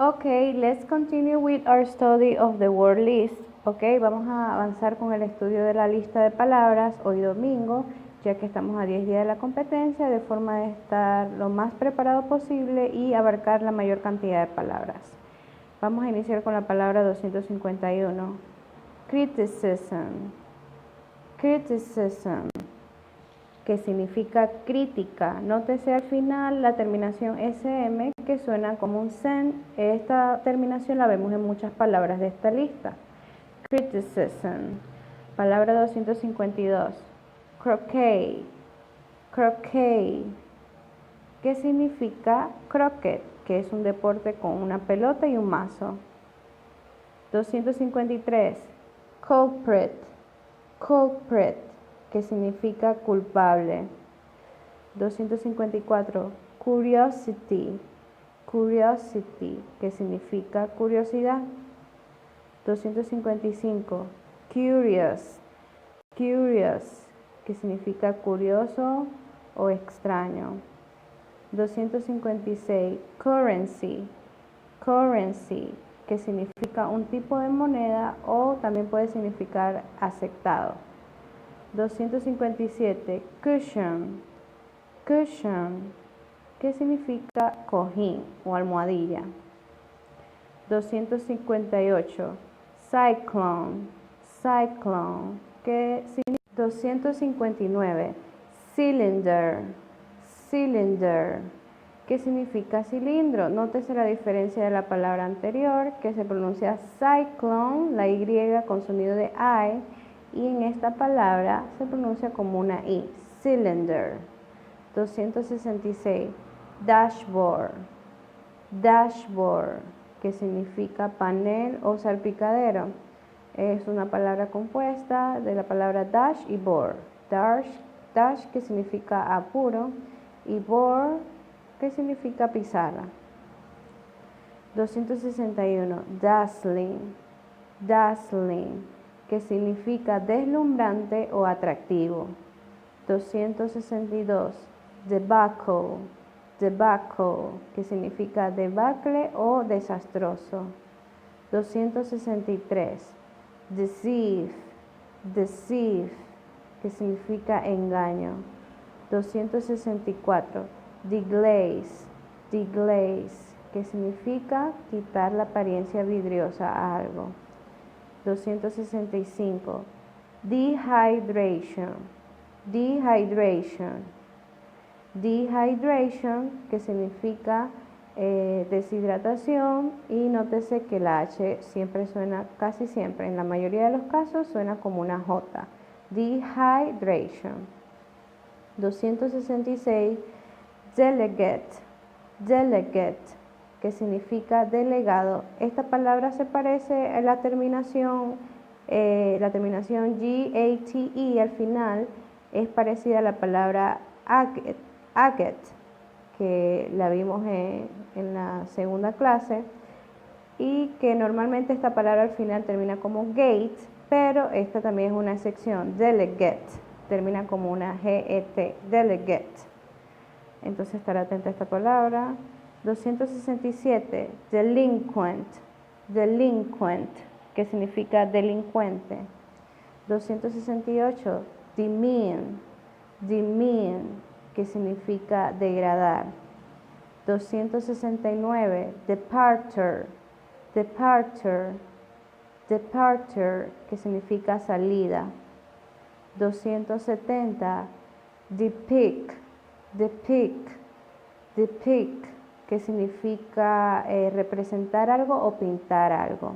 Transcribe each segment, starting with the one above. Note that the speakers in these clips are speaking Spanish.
Okay, let's continue with our study of the word list. Okay, vamos a avanzar con el estudio de la lista de palabras hoy domingo, ya que estamos a 10 días de la competencia, de forma de estar lo más preparado posible y abarcar la mayor cantidad de palabras. Vamos a iniciar con la palabra 251. Criticism. Criticism, que significa crítica. Nótese al final la terminación SM, que suena como un sen. Esta terminación la vemos en muchas palabras de esta lista. Criticism. Palabra 252. Croquet. Croquet, que significa croquet, que es un deporte con una pelota y un mazo. 253. Culprit. Culprit, que significa culpable. 254. Curiosity. Curiosity, que significa curiosidad. 255. Curious. Curious, que significa curioso o extraño. 256. Currency. Currency, que significa un tipo de moneda o también puede significar aceptado. 257. Cushion. Cushion, que significa cojín o almohadilla. 258. Cyclone. Cyclone, que significa. 259. Cylinder. Cylinder, que significa cilindro. Nótese la diferencia de la palabra anterior, que se pronuncia cyclone, la Y con sonido de I, y en esta palabra se pronuncia como una I, cylinder. 266. Dashboard. Dashboard, que significa panel o salpicadero. Es una palabra compuesta de la palabra dash y board. Dash, que significa apuro, y board, que significa pizarra. 261. Dazzling. Dazzling, que significa deslumbrante o atractivo. 262. Debacle. Debacle, que significa debacle o desastroso. 263. Deceive. Deceive, que significa engaño. 264. Deglaze. Deglaze, que significa quitar la apariencia vidriosa a algo. 265. Dehydration. Dehydration. Dehydration, que significa deshidratación, y nótese que la H siempre suena, casi siempre, en la mayoría de los casos, suena como una J. Dehydration. 266. Delegate. Delegate, que significa delegado. Esta palabra se parece a la terminación G-A-T-E al final, es parecida a la palabra agate, que la vimos en la segunda clase, y que normalmente esta palabra al final termina como gate, pero esta también es una excepción. Delegate termina como una G-E-T, delegate. Entonces estar atenta a esta palabra. 267. Delinquent. Delinquent, que significa delincuente. 268. Demean. Demean, que significa degradar. 269. Departure. Departure. Departure, que significa salida. 270. Depict. Depict. Depict, que significa representar algo o pintar algo.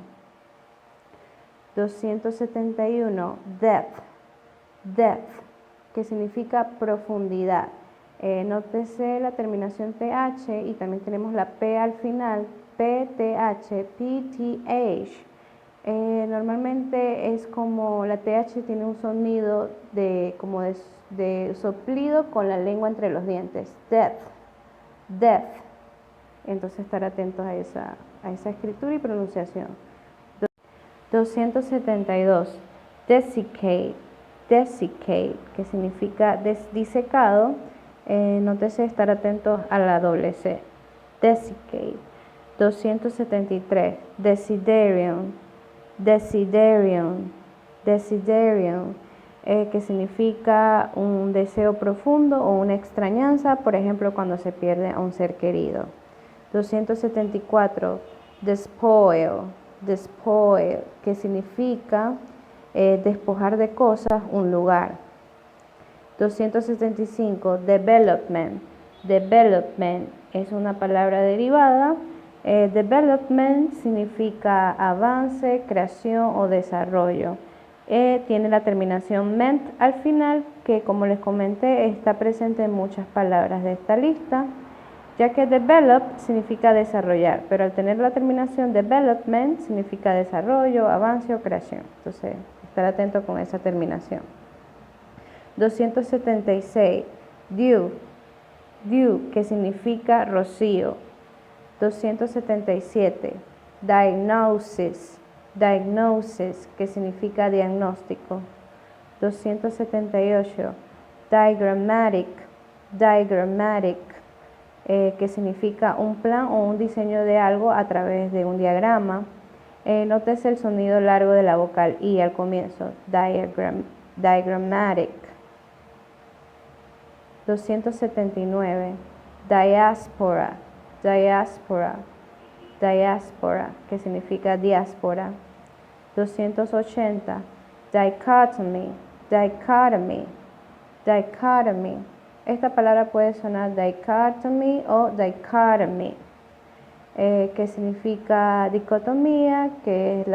271. Depth. Depth, que significa profundidad. Nótese la terminación TH y también tenemos la P al final, PTH, PTH. Normalmente es como la TH tiene un sonido como de soplido con la lengua entre los dientes. Depth. Depth. Entonces estar atentos a esa escritura y pronunciación. 272. Desiccate. Desiccate, que significa disecado. Nótese estar atentos a la doble C. Desiccate. 273. Desiderium, desiderium, desiderium, que significa un deseo profundo o una extrañanza, por ejemplo, cuando se pierde a un ser querido. 274. Despoil, despoil, que significa despojar de cosas un lugar. 275. Development, development es una palabra derivada. Development significa avance, creación o desarrollo. Tiene la terminación ment al final, que como les comenté está presente en muchas palabras de esta lista, ya que develop significa desarrollar, pero al tener la terminación development significa desarrollo, avance o creación. Entonces, estar atento con esa terminación. 276. Dew, dew, que significa rocío. 277. Diagnosis, diagnosis, que significa diagnóstico. 278. Diagrammatic, diagrammatic, que significa un plan o un diseño de algo a través de un diagrama. Nótese el sonido largo de la vocal I al comienzo. Diagrammatic. 279. Diaspora, diaspora, diaspora, que significa diáspora. 280. Dichotomy, dichotomy, dichotomy. Esta palabra puede sonar dichotomy o dichotomy, que significa dicotomía, que es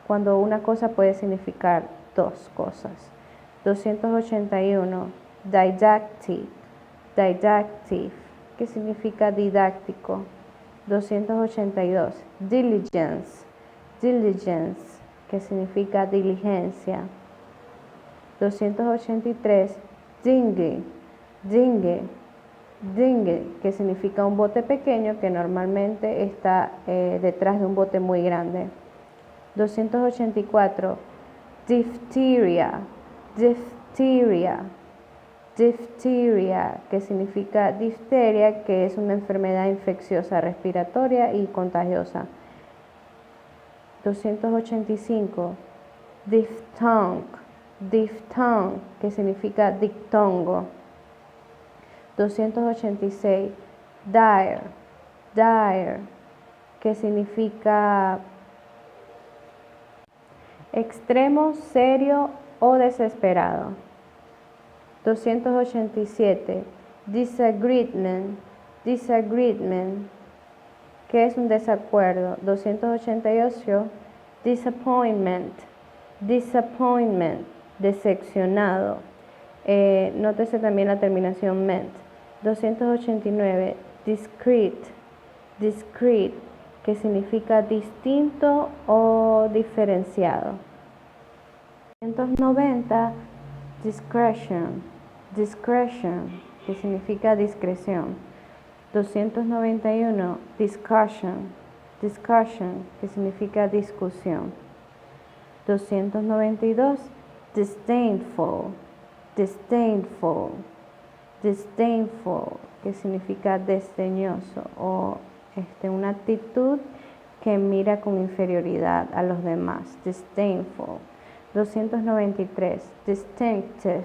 cuando una cosa puede significar dos cosas. 281. Didactic, didactic, que significa didáctico. 282. Diligence, diligence, que significa diligencia. 283. Dinghy, dinghy, dinghy, que significa un bote pequeño que normalmente está detrás de un bote muy grande. 284. Diphtheria, diphtheria, diphtheria, que significa difteria, que es una enfermedad infecciosa respiratoria y contagiosa. 285. Diphthong, diphthong, que significa dictongo. 286. Dire, dire, que significa extremo, serio o desesperado. 287. Disagreement, disagreement, que es un desacuerdo. 288. Disappointment, disappointment, decepcionado. Nótese también la terminación ment. 289. Discrete, discrete, que significa distinto o diferenciado. 290. Discretion, discretion, que significa discreción. 291. Discussion, discussion, que significa discusión. 292. Disdainful, disdainful, disdainful, que significa desdeñoso o una actitud que mira con inferioridad a los demás. Disdainful. 293. Distinctive,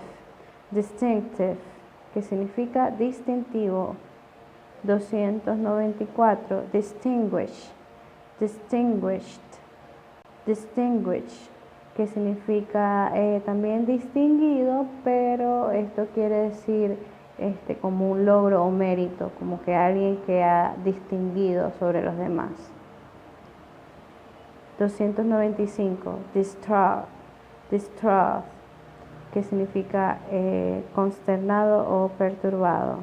distinctive, que significa distintivo. 294. Distinguish, distinguished, distinguished, que significa también distinguido, pero esto quiere decir como un logro o mérito, como que alguien que ha distinguido sobre los demás. 295. Distraught, distraught, que significa consternado o perturbado.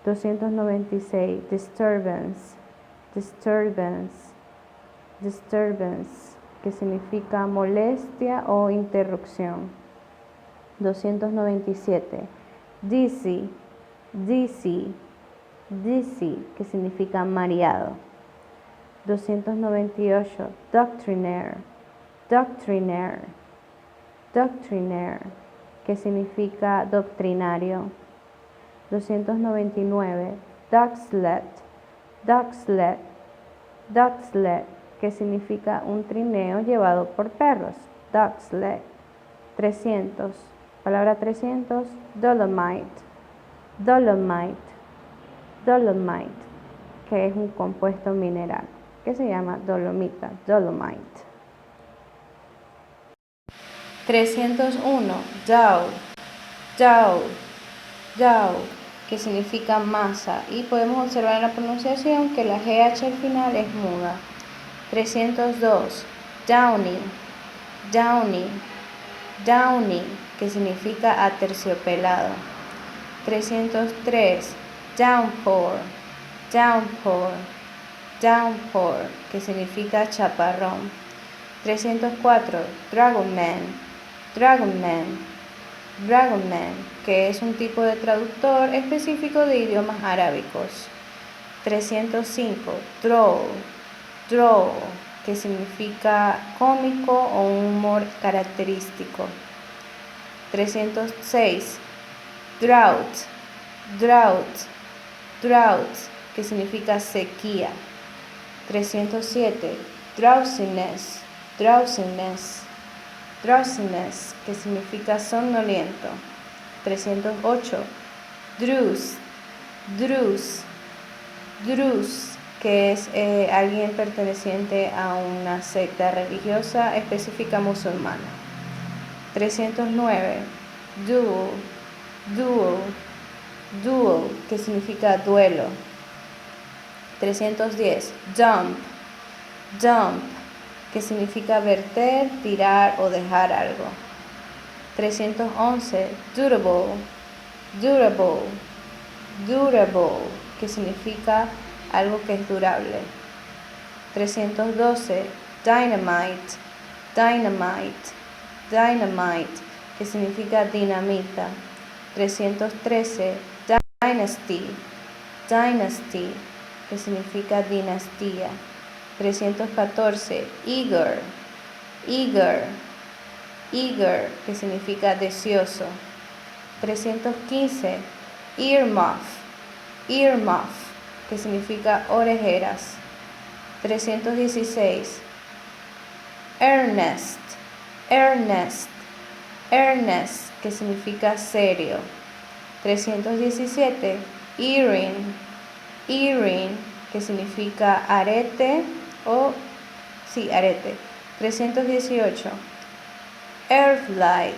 296. Disturbance, disturbance, disturbance, que significa molestia o interrupción. 297. Dizzy, dizzy, dizzy, que significa mareado. 298. Doctrinaire, doctrinaire, doctrinaire, que significa doctrinario. 299. Dog sled, dog sled, Dog sled, que significa un trineo llevado por perros. Dog sled. 300. Palabra 300, dolomite. Dolomite. Dolomite, que es un compuesto mineral que se llama dolomita, dolomite. 301, dough, dough, dough, que significa masa, y podemos observar en la pronunciación que la GH al final es muda. 302, downy, downy, downy, que significa aterciopelado. 303, downpour, downpour, downpour, que significa chaparrón. 304, dragonman, dragonman, dragonman, que es un tipo de traductor específico de idiomas arábicos. 305, droll, droll, que significa cómico o un humor característico. 306, drought, drought, drought, que significa sequía. 307, drowsiness, drowsiness, drowsiness, que significa somnoliento. 308, drus, drus, drus, que es alguien perteneciente a una secta religiosa específica musulmana. 309, duel, duel, duel, que significa duelo. 310, dump, dump, que significa verter, tirar o dejar algo. 311, durable, durable, durable, que significa algo que es durable. 312, dynamite, dynamite, dynamite, que significa dinamita. 313, dynasty, dynasty, que significa dinastía. 314, eager, eager, eager, que significa deseoso. 315, earmuff, earmuff, que significa orejeras. 316, earnest, earnest, earnest, que significa serio. 317, earring, earring, que significa arete arete. 318, earthlight,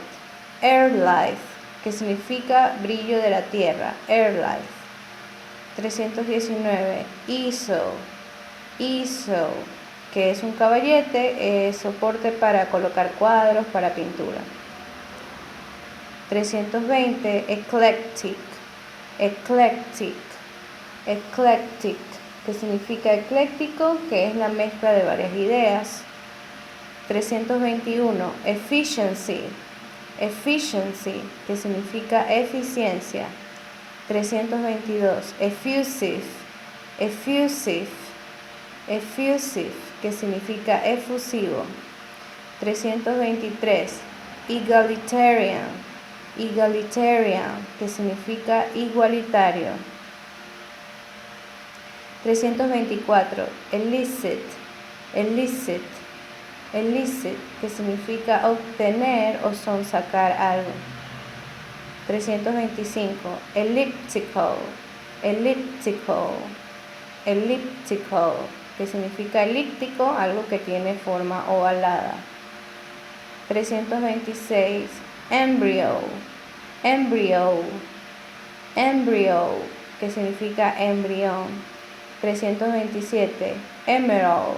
earthlight, que significa brillo de la tierra, earthlight. 319, easel, easel, que es un caballete, soporte para colocar cuadros, para pintura. 320, eclectic, eclectic, eclectic, que significa ecléctico, que es la mezcla de varias ideas. 321, efficiency, efficiency, que significa eficiencia. 322, effusive, effusive, effusive, que significa efusivo. 323, egalitarian, egalitarian, que significa igualitario. 324, illicit, illicit, illicit, que significa obtener o sonsacar algo. 325, elliptical, elliptical, elliptical, que significa elíptico, algo que tiene forma ovalada. 326, embryo, embryo, embryo, que significa embrión. 327, emerald,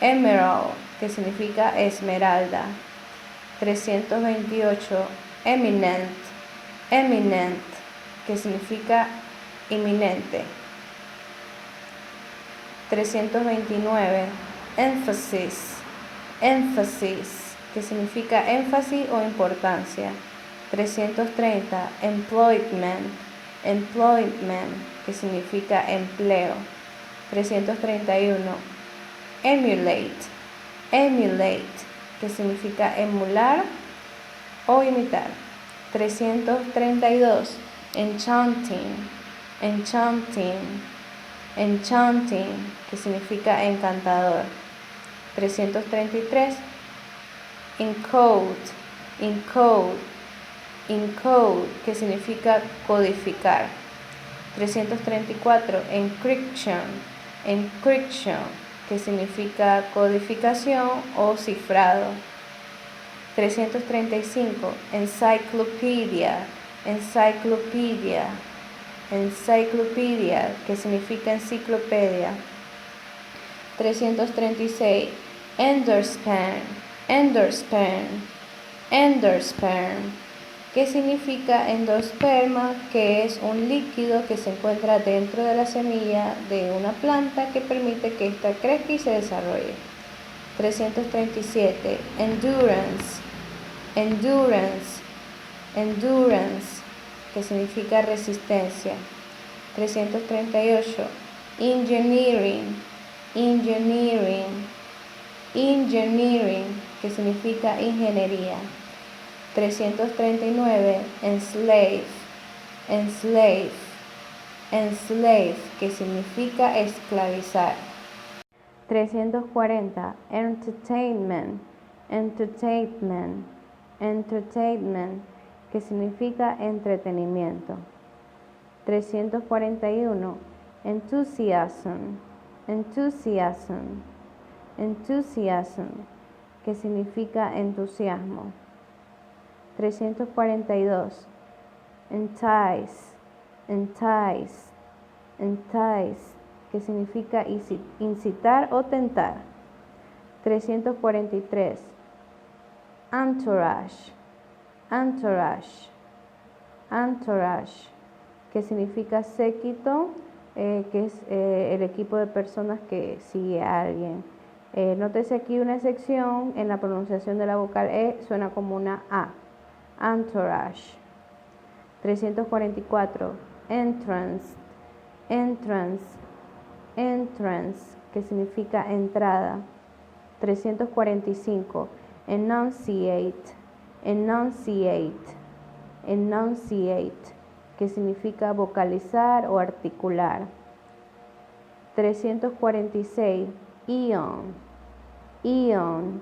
emerald, que significa esmeralda. 328, eminent, eminent, que significa inminente. 329, emphasis, emphasis, que significa énfasis o importancia. 330, employment, employment, que significa empleo. 331, emulate, emulate, que significa emular o imitar. 332, enchanting, enchanting, Enchanting, que significa encantador. 333. Encode, encode, encode, que significa codificar. 334. Encryption, encryption, que significa codificación o cifrado. 335. Encyclopedia, encyclopedia, encyclopedia, que significa enciclopedia. 336. Endosperm, endosperm, endosperm, que significa endosperma, que es un líquido que se encuentra dentro de la semilla de una planta que permite que ésta crezca y se desarrolle. 337. Endurance, endurance, endurance, que significa resistencia. 338. Engineering, engineering, engineering, que significa ingeniería. 339. Enslave, enslave, enslave, que significa esclavizar. 340. Entertainment, entertainment, entertainment, que significa entretenimiento. 341. Enthusiasm, enthusiasm, enthusiasm, que significa entusiasmo. 342. Entice, entice, entice, que significa incitar o tentar. 343. Entourage, entourage, entourage, que significa séquito, que es el equipo de personas que sigue a alguien. Nótese aquí una excepción en la pronunciación de la vocal E, suena como una A. Entourage. 344. Entrance, entrance, entrance, que significa entrada. 345. Enunciate, enunciate, enunciate, que significa vocalizar o articular. 346. Eon, eon,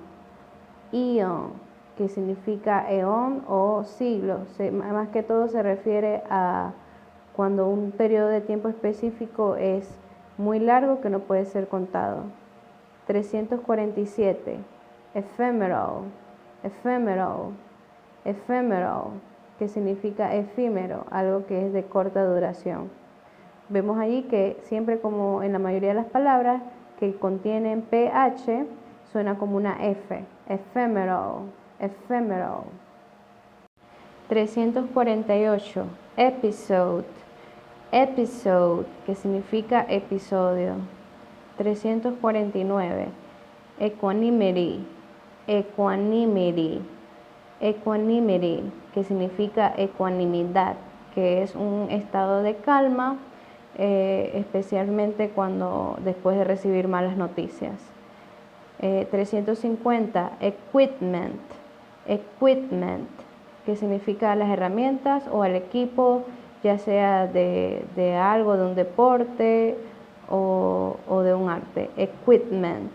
eon, que significa eón o siglo. Más que todo se refiere a cuando un periodo de tiempo específico es muy largo que no puede ser contado. 347. Ephemeral, ephemeral, ephemeral, que significa efímero, algo que es de corta duración. Vemos allí que siempre, como en la mayoría de las palabras que contienen PH, suena como una F. Ephemeral, ephemeral. 348. Episode, episode, que significa episodio. 349. Equanimity, equanimity, equanimity, que significa ecuanimidad, que es un estado de calma, especialmente después de recibir malas noticias. 350. Equipment, equipment, que significa las herramientas o el equipo, ya sea de algo, de un deporte o de un arte. Equipment.